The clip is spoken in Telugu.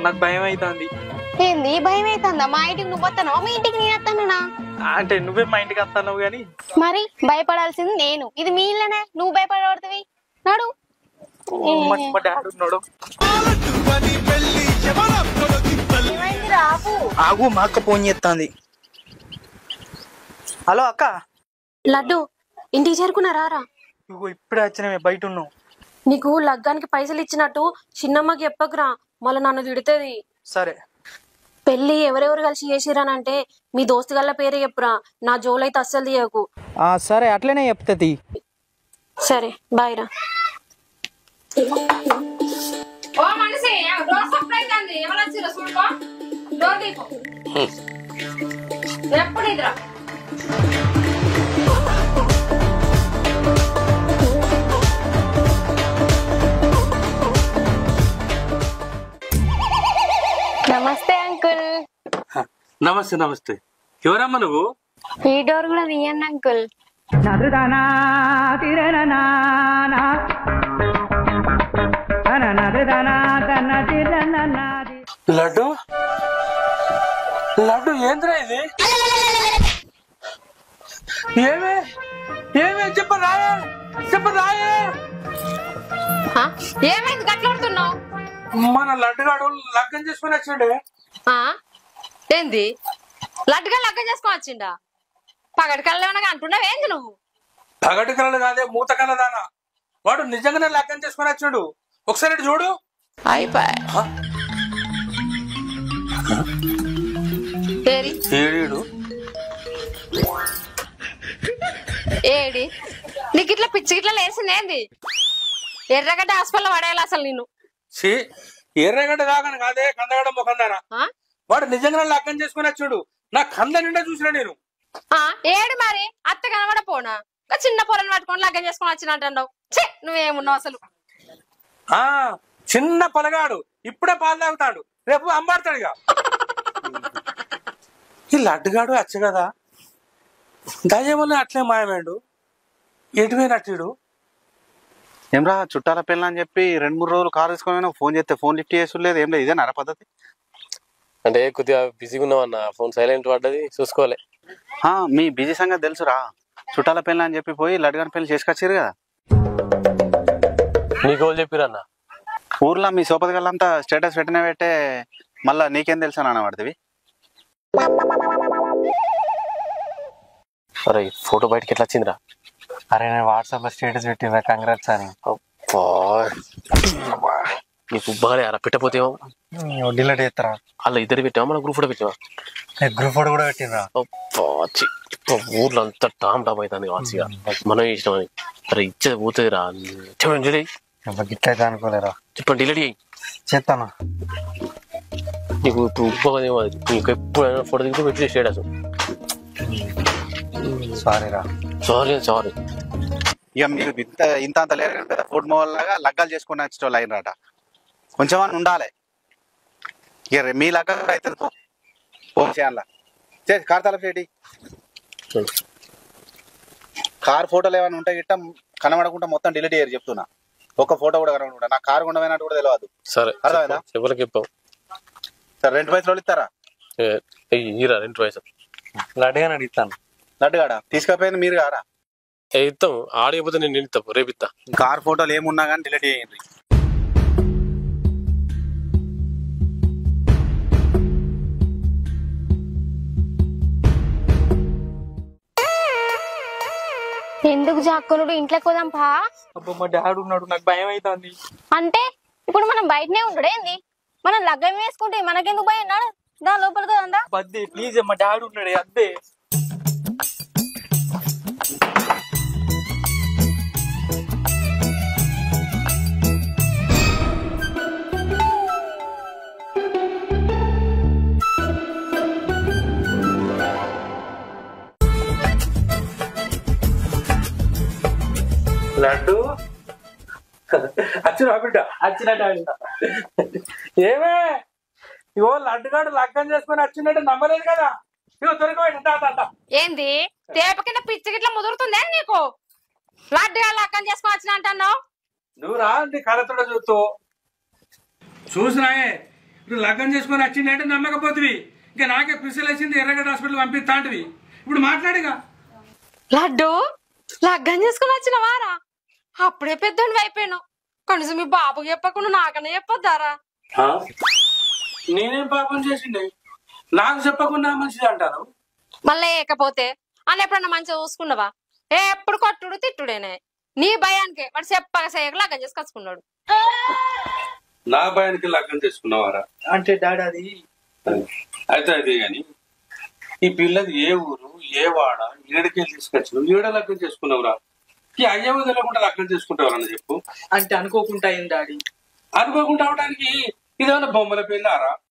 నాకు భయం అవుతుంది. ఏంది భయం అవుతుందా? మా ఇంటికి నువ్వు వస్తాను, మీ ఇంటికి నేను వస్తానా? అంటే నువ్వే మా ఇంటికి వస్తాను గాని మరి భయపడాల్సింది నేను, ఇది మీ ఇల్లనే, నువ్వు భయపడబడుతుంది. నాడు మా డాడీ ఉన్నాడు. ఏమైంది రాపు? ఆగు, మా అక్క ఫోన్ చేస్తుంది. హలో అక్క. లడ్డు ఇంటికి చేరుకున్నారా రా? ఇగో ఇప్పుడే వచ్చినవే, బయట ఉన్నావు. నీకు లగ్గానికి పైసలు ఇచ్చినట్టు చిన్నమ్మకి చెప్పకురా, మళ్ళీ నన్ను తిడుతుంది. సరే. పెళ్లి ఎవరెవరు కలిసి చేసిరానంటే మీ దోస్తు గల్ల పేరే చెప్పురా, నా జోలైతే అస్సలు తీయకు. సరే అట్లనే చెప్తుంది. సరే బాయ్ రా. నమస్తే అంకుల్. నమస్తే నమస్తే. ఎవరమ్మా నువ్వు? ఈ డోర్ కూడా తీయండి అంకుల్. లడ్డు లడ్డు ఏంద్రా ఇది? ఏమే ఏమే చెప్ప రాయే, చెప్ప రాయే. ఏమైంది గట్లడుతున్నావు? మన లడ్డుగాడు లగ్గం చేసుకుని వచ్చిండే. ఏంది లడ్డుగా లగ్గం చేసుకొని వచ్చిండా? పగటి కళ్ళగా అంటున్నావు ఏంది నువ్వు? పగటి కళలు కాదే, మూత కలదానా. వాడు నిజంగానే లగ్గం చేసుకుని వచ్చాడు. ఒకసారి ఇటు చూడు. ఏడు ఏడి నీకు ఇట్లా పిచ్చి గిట్లా లేసింది ఏంది? ఎర్రగడ్డ హాస్పిటల్ పడేయాలి అసలు నేను. ఎర్రగడ్డ కాకని కాదే, కందగడ్డ ముఖందానా. వాడు నిజంగానే లగ్గం చేసుకుని వచ్చాడు. నా కంద నిండా చూసినా నేను. ఏడు మరి అత్త కనబడపోనా? చిన్న పొరను పట్టుకొని లగ్గం చేసుకొని వచ్చినట్టు నువ్వేమున్నావు అసలు? చిన్న పొలగాడు ఇప్పుడే పాలు తాగుతాడు, రేపు అంబాడతాడుగా. ఈ లడ్డుగాడు వచ్చ కదా, దయ్యమల్ని అట్లే మాయమేడు. ఎటువైనట్టు ఏమ్రా చుట్టాల పిల్ల అని చెప్పి 2-3 రోజులు కారు తీసుకొని ఫోన్ చేస్తే ఫోన్ లిఫ్ట్ చేసులేదు. ఏం లేదు, ఇదే నర పద్ధతి. అంటే కొద్దిగా బిజీగా ఉన్నామన్న, ఫోన్ సైలెంట్ పడ్డది, చూసుకోవాలి. మీ బిజీ సంగతి తెలుసురా. చుట్టాల పిల్ల అని చెప్పి పోయి లడ్డుగాని పెళ్లి చేసుకొచ్చారు కదా. నీకు వాళ్ళు చెప్పిరన్న? ఊర్లో మీ సోపతి గల్లంతా స్టేటస్ పెట్టిన పెట్టే, మళ్ళా నీకేం తెలుసా నాన్న పడుతుంది. అరే ఫోటో బయటకి ఎట్లా వచ్చిందిరా? అరే నేను వాట్సాప్ లో స్టేటస్ పెట్టినా, కంగ్రాట్స్ అని. నీకు బాగా అలా పెట్టపోతేమో డిలీట్ చేస్తారా? అలా ఇద్దరు పెట్టావా, మన గ్రూప్ ఫోటో పెట్టావా? గ్రూప్ ఫోటో కూడా పెట్టినరా? ఊర్లో అంతా టామ్ టాప్ అవుతుంది వాసిగా, మనం చేసినామని. అరే ఇచ్చే పోతుంది రా. చెప్పండి గిట్లయితే అనుకోలేరా? చెప్పండి డిలీట్ చేయి. చేస్తాను. నీకు ఇప్పుడు ఉప్పదేమో, నీకు ఎప్పుడైనా ఫోటో దిగితే పెట్టి స్టేటస్. సారీరా. సారీ. ఇక మీరు ఇంత అంత లేరు కదా, ఫుడ్ మాల్లాగా లగ్గాలు చేసుకుని వచ్చేటోళ్ళు అయినరాట. కొంచెం అని ఉండాలి. ఇక మీ లగ్గ అయితే ఫోన్ చేయాల. కార్ తలపేటి కార్ ఫోటోలు ఏమైనా ఉంటాయి గిట్ట కనబడకుండా మొత్తం డిలీట్ చేయరు చెప్తున్నా. ఒక్క ఫోటో కూడా కనబడకుండా. నాకు కారు ఉండమైనట్టు కూడా తెలియదు. సరే అర్థమైందా? ఎవరికి చెప్పావు? సరే 2 పైసలు ఇస్తారా? ఇరా 2 పైసలు. లడ్డుగానే అడుగుతాను. లడ్డుగాడ తీసుకపోయింది మీరు కారా? ఇస్తాం. ఆడిపోతే నేను ఇస్తాను, రేపు ఇస్తా. కార్ ఫోటోలు ఏమున్నా కానీ డిలీట్ చేయండి. ఎందుకు జాక్కునుడు? ఇంట్లోకి పోదాం పా. అబ్బా మా డాడీ ఉన్నాడు, నాకు భయం అవుతుంది. అంటే ఇప్పుడు మనం బయటనే ఉంటాడు ఏంది? మనం లగ్గం వేసుకుంటే మనకెందుకు భయం? నాడు దా లోపలికి అందా. బద్దే ప్లీజ్, మా డాడీ ఉన్నాడు అద్దే. లడ్డు వచ్చిన బిడ్డ వచ్చినట్టు. ఏమే ఇగో లడ్డుగాడు లగ్గం చేసుకుని వచ్చినట్టు నమ్మలేదు కదా. ఇగో దొరికిపోయింది. ఏంది తేప కింద పిచ్చి గిట్లా ముదురుతుందే నీకు? లడ్డుగా లగ్గం చేసుకొని వచ్చిన అంటున్నావు నువ్వు రా, నీ కళ్ళతో చూస్తూ చూసినాయే ఇప్పుడు లగ్గం చేసుకొని వచ్చిందంటే నమ్మకపోతుంది. ఇంకా నాకే పిసలు వచ్చింది ఎర్రగడ్డ హాస్పిటల్ పంపిస్తాంటివి. ఇప్పుడు మాట్లాడిగా. లడ్డు లగ్గం చేసుకుని వచ్చిన వారా? అప్పుడే పెద్దోడివి అయిపోయాను. కనీసం మీ బాబుకి చెప్పకుండా నాకన్నా చెప్పొద్దారా? నేనేం పాపం చేసిండే? నాకు చెప్పకుండా మంచిది అంటారు. మళ్ళీ లేకపోతే అని ఎప్పుడన్నా మంచిగా చూసుకున్నావా? ఎప్పుడు కొట్టుడు తిట్టుడేనే. నీ భయానికి వాడు చెప్పగా చేయక లగ్గం చేసుకొచ్చుకున్నాడు. నా భయానికి లగ్గం చేసుకున్నవారా? అంటే డాడీ అది అయితే అది గాని ఈ పిల్లది ఏ ఊరు ఏ వాడ ఏడికే తీసుకొచ్చిన ఏడ లగ్గం చేసుకున్నావురా? ఈ అయ్యవ తెలియకుండా లగ్గం చేసుకుంటావరని చెప్పు. అంటే అనుకోకుండా అయింది డాడీ. అనుకోకుండా అవడానికి ఇదేమన్నా బొమ్మల పెళ్ళారా?